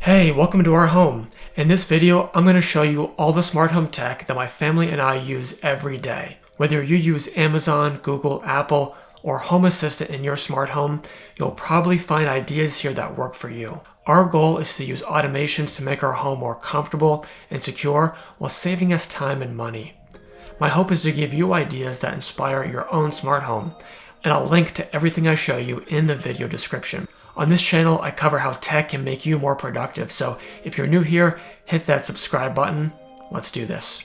Hey, welcome to our home. In this video, I'm going to show you all the smart home tech that my family and I use every day. Whether you use Amazon, Google, Apple, or Home Assistant in your smart home, you'll probably find ideas here that work for you. Our goal is to use automations to make our home more comfortable and secure while saving us time and money. My hope is to give you ideas that inspire your own smart home, and I'll link to everything I show you in the video description. On this channel, I cover how tech can make you more productive, so if you're new here, hit that subscribe button. Let's do this.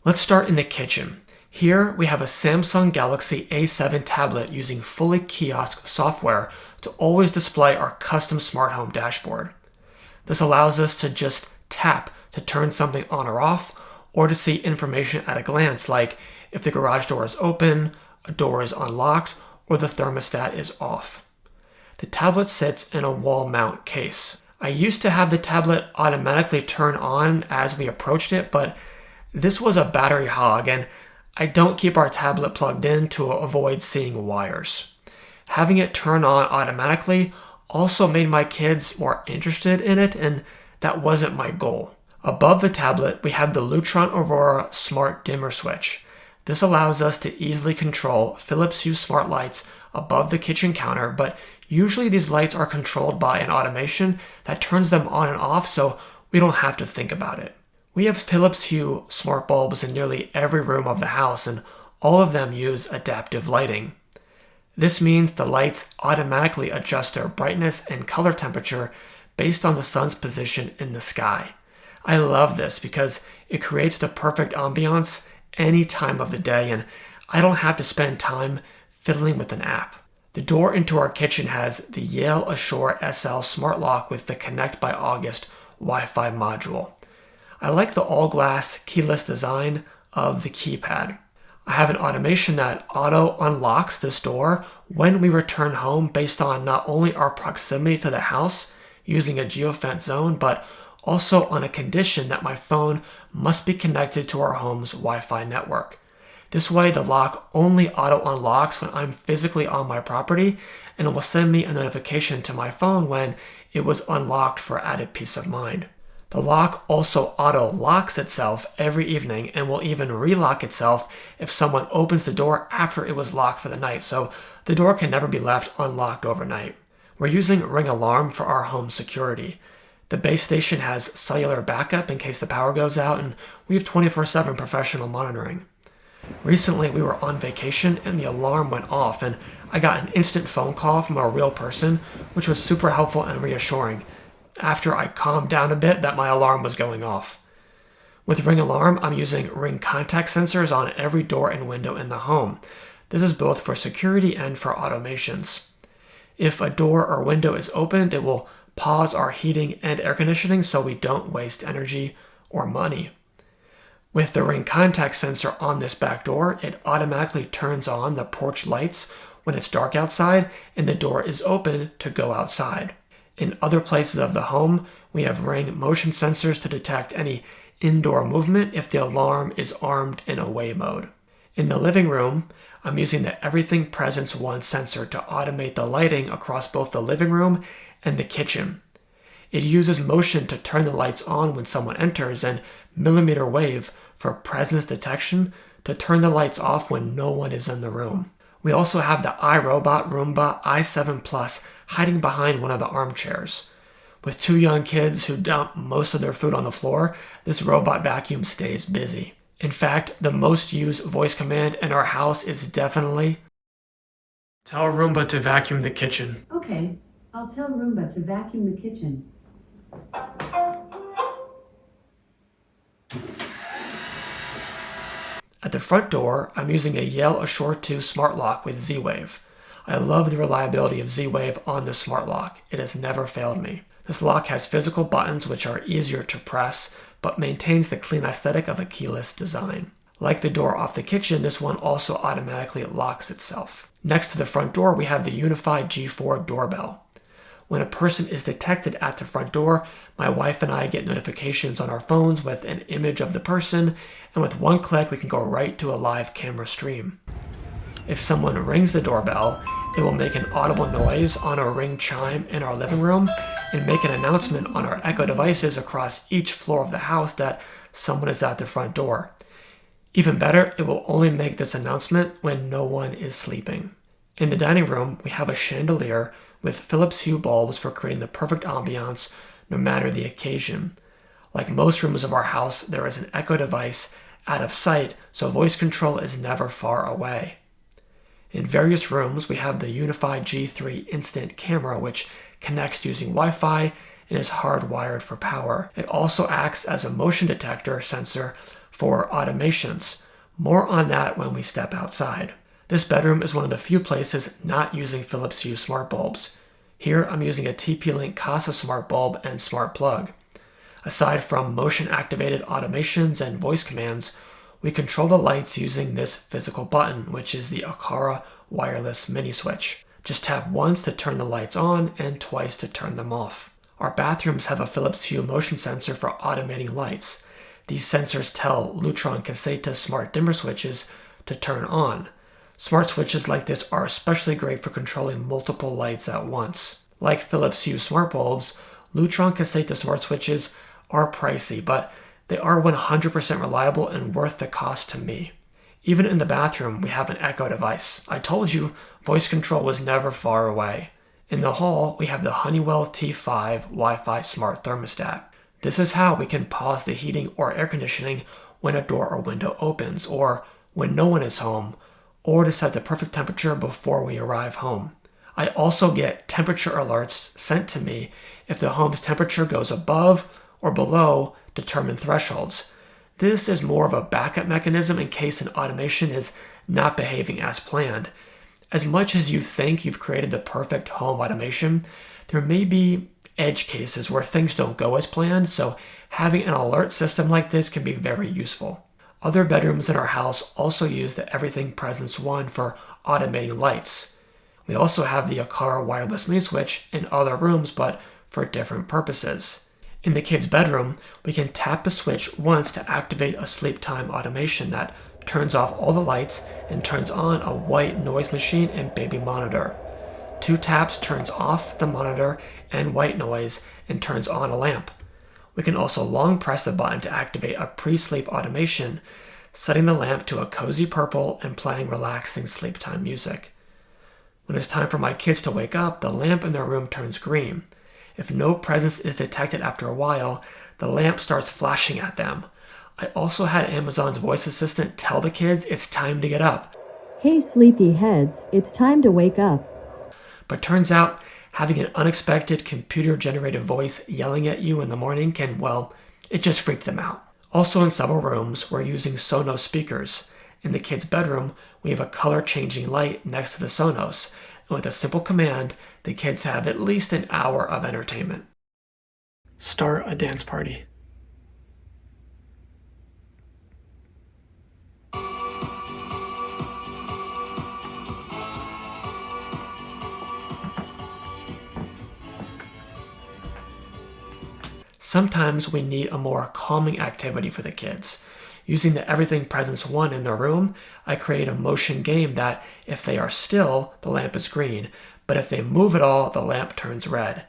Let's start in the kitchen. Here, we have a Samsung Galaxy A7 tablet using fully kiosk software to always display our custom smart home dashboard. This allows us to just tap to turn something on or off, or to see information at a glance, like if the garage door is open, a door is unlocked, or the thermostat is off. The tablet sits in a wall mount case. I used to have the tablet automatically turn on as we approached it, but this was a battery hog, and I don't keep our tablet plugged in to avoid seeing wires. Having it turn on automatically also made my kids more interested in it, and that wasn't my goal. Above the tablet, we have the Lutron Aurora Smart Dimmer Switch. This allows us to easily control Philips Hue smart lights above the kitchen counter, but usually these lights are controlled by an automation that turns them on and off, so we don't have to think about it. We have Philips Hue smart bulbs in nearly every room of the house, and all of them use adaptive lighting. This means the lights automatically adjust their brightness and color temperature based on the sun's position in the sky. I love this because it creates the perfect ambiance any time of the day, and I don't have to spend time fiddling with an app. The door into our kitchen has the Yale Assure SL Smart Lock with the Connect by August Wi-Fi module. I like the all-glass keyless design of the keypad. I have an automation that auto unlocks this door when we return home based on not only our proximity to the house using a geofence zone, but also on a condition that my phone must be connected to our home's Wi-Fi network. This way, the lock only auto unlocks when I'm physically on my property, and it will send me a notification to my phone when it was unlocked for added peace of mind. The lock also auto locks itself every evening and will even relock itself if someone opens the door after it was locked for the night, so the door can never be left unlocked overnight. We're using Ring Alarm for our home security. The base station has cellular backup in case the power goes out, and we have 24/7 professional monitoring. Recently, we were on vacation and the alarm went off, and I got an instant phone call from a real person, which was super helpful and reassuring, after I calmed down a bit that my alarm was going off. With Ring Alarm, I'm using Ring contact sensors on every door and window in the home. This is both for security and for automations. If a door or window is opened, it will pause our heating and air conditioning so we don't waste energy or money. With the Ring contact sensor on this back door, it automatically turns on the porch lights when it's dark outside and the door is open to go outside. In other places of the home, we have Ring motion sensors to detect any indoor movement if the alarm is armed in away mode. In the living room, I'm using the Everything Presence One sensor to automate the lighting across both the living room and the kitchen. It uses motion to turn the lights on when someone enters and millimeter wave for presence detection to turn the lights off when no one is in the room. We also have the iRobot Roomba i7 Plus hiding behind one of the armchairs. With two young kids who dump most of their food on the floor, this robot vacuum stays busy. In fact, the most used voice command in our house is definitely, "Tell Roomba to vacuum the kitchen." Okay, I'll tell Roomba to vacuum the kitchen. At the front door, I'm using a Yale Assure 2 Smart Lock with Z-Wave. I love the reliability of Z-Wave on this smart lock. It has never failed me. This lock has physical buttons which are easier to press, but maintains the clean aesthetic of a keyless design. Like the door off the kitchen, this one also automatically locks itself. Next to the front door, we have the unified G4 doorbell. When a person is detected at the front door, my wife and I get notifications on our phones with an image of the person, and with one click we can go right to a live camera stream. If someone rings the doorbell, it will make an audible noise on a ring chime in our living room and make an announcement on our Echo devices across each floor of the house that someone is at the front door. Even better, it will only make this announcement when no one is sleeping. In the dining room, we have a chandelier with Philips Hue bulbs for creating the perfect ambiance no matter the occasion. Like most rooms of our house, there is an Echo device out of sight, so voice control is never far away. In various rooms, we have the unified G3 instant camera, which connects using Wi-Fi and is hardwired for power. It also acts as a motion detector sensor for automations. More on that when we step outside. This bedroom is one of the few places not using Philips Hue smart bulbs. Here, I'm using a TP-Link Casa smart bulb and smart plug. Aside from motion-activated automations and voice commands, we control the lights using this physical button, which is the Aqara wireless mini switch. Just tap once to turn the lights on and twice to turn them off. Our bathrooms have a Philips Hue motion sensor for automating lights. These sensors tell Lutron Caseta smart dimmer switches to turn on. Smart switches like this are especially great for controlling multiple lights at once. Like Philips Hue smart bulbs, Lutron Caseta smart switches are pricey, but they are 100% reliable and worth the cost to me. Even in the bathroom, we have an Echo device. I told you, voice control was never far away. In the hall, we have the Honeywell T5 Wi-Fi smart thermostat. This is how we can pause the heating or air conditioning when a door or window opens, or when no one is home, or to set the perfect temperature before we arrive home. I also get temperature alerts sent to me if the home's temperature goes above or below determined thresholds. This is more of a backup mechanism in case an automation is not behaving as planned. As much as you think you've created the perfect home automation, there may be edge cases where things don't go as planned, so having an alert system like this can be very useful. Other bedrooms in our house also use the Everything Presence 1 for automating lights. We also have the Aqara wireless mini switch in other rooms, but for different purposes. In the kids' bedroom, we can tap the switch once to activate a sleep time automation that turns off all the lights and turns on a white noise machine and baby monitor. 2 taps turns off the monitor and white noise and turns on a lamp. We can also long press the button to activate a pre-sleep automation, setting the lamp to a cozy purple and playing relaxing sleep time music. When it's time for my kids to wake up, the lamp in their room turns green. If no presence is detected after a while, the lamp starts flashing at them. I also had Amazon's voice assistant tell the kids it's time to get up. Hey sleepy heads, it's time to wake up. But turns out having an unexpected computer-generated voice yelling at you in the morning can, well, it just freaked them out. Also in several rooms, we're using Sonos speakers. In the kids' bedroom, we have a color-changing light next to the Sonos. And with a simple command, the kids have at least an hour of entertainment. Start a dance party. Sometimes we need a more calming activity for the kids. Using the Everything Presence 1 in their room, I create a motion game that, if they are still, the lamp is green, but if they move at all, the lamp turns red.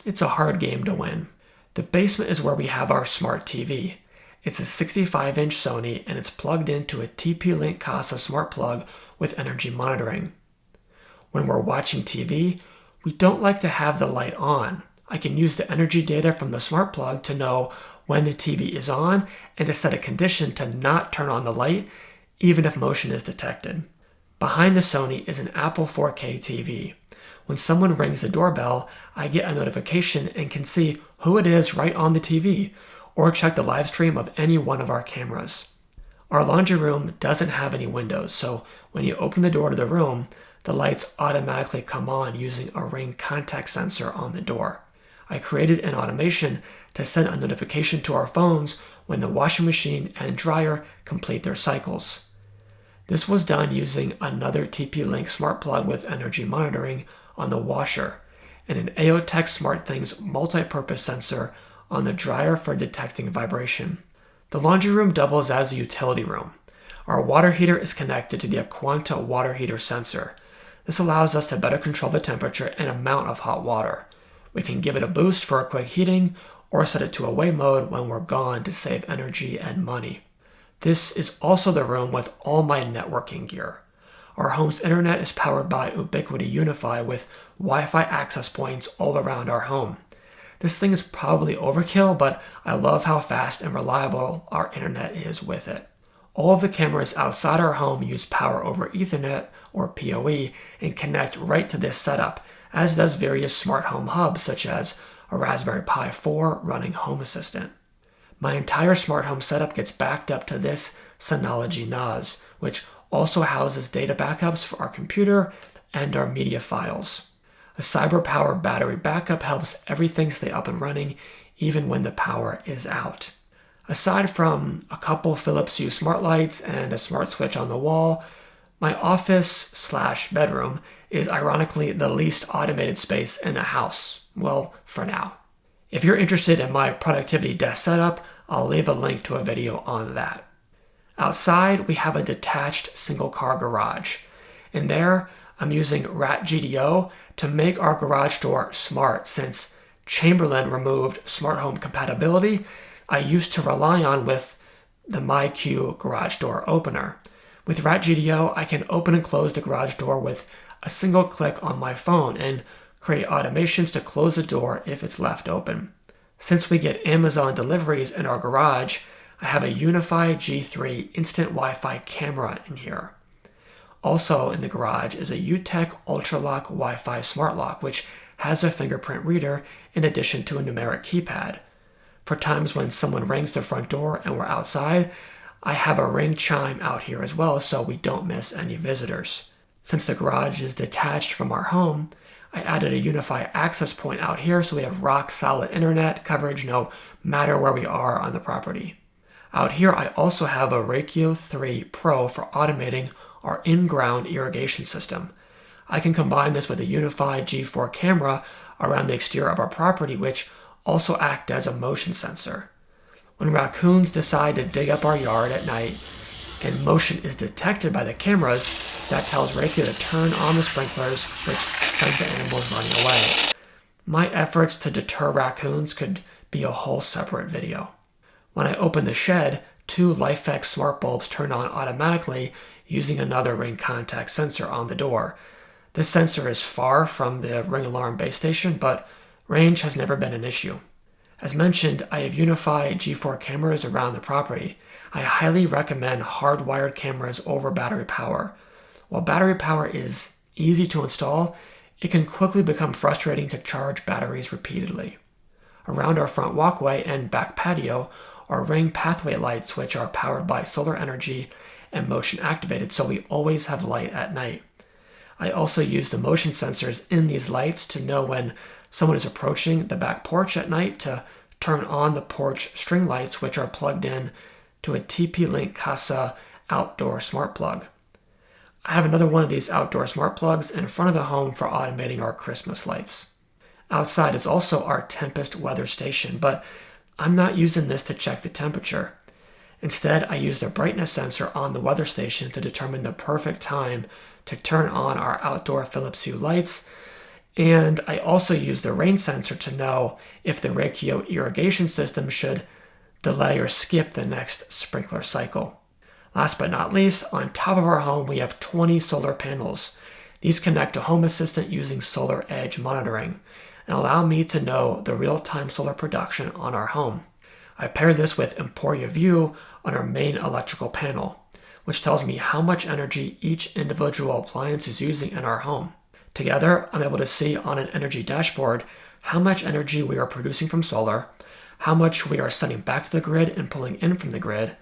It's a hard game to win. The basement is where we have our smart TV. It's a 65-inch Sony, and it's plugged into a TP-Link Casa smart plug with energy monitoring. When we're watching TV, we don't like to have the light on. I can use the energy data from the smart plug to know when the TV is on and to set a condition to not turn on the light, even if motion is detected. Behind the Sony is an Apple 4K TV. When someone rings the doorbell, I get a notification and can see who it is right on the TV, or check the live stream of any one of our cameras. Our laundry room doesn't have any windows, so when you open the door to the room, the lights automatically come on using a ring contact sensor on the door. I created an automation to send a notification to our phones when the washing machine and dryer complete their cycles. This was done using another TP-Link smart plug with energy monitoring on the washer and an Outtake SmartThings multi-purpose sensor on the dryer for detecting vibration. The laundry room doubles as a utility room. Our water heater is connected to the Aquanta water heater sensor. This allows us to better control the temperature and amount of hot water. We can give it a boost for a quick heating or set it to away mode when we're gone to save energy and money. This is also the room with all my networking gear. Our home's internet is powered by Ubiquiti Unify with Wi-Fi access points all around our home. This thing is probably overkill, but I love how fast and reliable our internet is with it. All of the cameras outside our home use power over Ethernet or PoE and connect right to this setup, as does various smart home hubs such as a Raspberry Pi 4 running Home Assistant. My entire smart home setup gets backed up to this Synology NAS, which also houses data backups for our computer and our media files. A CyberPower battery backup helps everything stay up and running even when the power is out. Aside from a couple Philips Hue smart lights and a smart switch on the wall, my office/bedroom is ironically the least automated space in the house. Well, for now. If you're interested in my productivity desk setup, I'll leave a link to a video on that. Outside, we have a detached single-car garage. In there, I'm using Rat GDO to make our garage door smart since Chamberlain removed smart home compatibility I used to rely on with the MyQ garage door opener. With Rat GDO, I can open and close the garage door with a single click on my phone and create automations to close the door if it's left open. Since we get Amazon deliveries in our garage, I have a Unify G3 instant Wi-Fi camera in here. Also in the garage is a Outtake Ultralock Wi-Fi smart lock, which has a fingerprint reader in addition to a numeric keypad. For times when someone rings the front door and we're outside, I have a ring chime out here as well so we don't miss any visitors. Since the garage is detached from our home, I added a Unify access point out here so we have rock solid internet coverage no matter where we are on the property. Out here I also have a Rakio 3 Pro for automating our in-ground irrigation system. I can combine this with a Unify G4 camera around the exterior of our property, which also act as a motion sensor. When raccoons decide to dig up our yard at night and motion is detected by the cameras, that tells Rakio to turn on the sprinklers, which sends the animals running away. My efforts to deter raccoons could be a whole separate video. When I open the shed, 2 LifeX smart bulbs turn on automatically using another ring contact sensor on the door. This sensor is far from the ring alarm base station, but range has never been an issue. As mentioned, I have Unify G4 cameras around the property. I highly recommend hardwired cameras over battery power. While battery power is easy to install, it can quickly become frustrating to charge batteries repeatedly. Around our front walkway and back patio are ring pathway lights, which are powered by solar energy and motion activated, so we always have light at night. I also use the motion sensors in these lights to know when someone is approaching the back porch at night to turn on the porch string lights, which are plugged in to a TP-Link Casa outdoor smart plug. I have another one of these outdoor smart plugs in front of the home for automating our Christmas lights. Outside is also our Tempest weather station, but I'm not using this to check the temperature. Instead, I use the brightness sensor on the weather station to determine the perfect time to turn on our outdoor Philips Hue lights, and I also use the rain sensor to know if the Rakio irrigation system should delay or skip the next sprinkler cycle. Last but not least, on top of our home we have 20 solar panels. These connect to Home Assistant using Solar Edge monitoring and allow me to know the real-time solar production on our home. I pair this with Emporia View on our main electrical panel, which tells me how much energy each individual appliance is using in our home. Together, I'm able to see on an energy dashboard how much energy we are producing from solar, how much we are sending back to the grid and pulling in from the grid,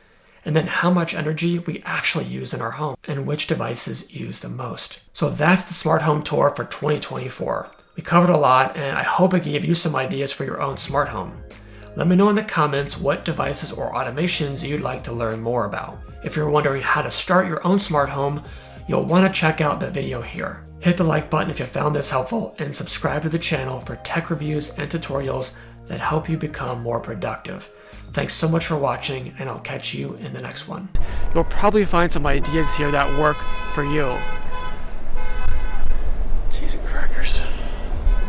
and then how much energy we actually use in our home and which devices use the most. So that's the smart home tour for 2024. We covered a lot, and I hope it gave you some ideas for your own smart home. Let me know in the comments what devices or automations you'd like to learn more about. If you're wondering how to start your own smart home, you'll want to check out the video here. Hit the like button if you found this helpful, and subscribe to the channel for tech reviews and tutorials that help you become more productive. Thanks so much for watching, and I'll catch you in the next one. You'll probably find some ideas here that work for you. Cheese and crackers.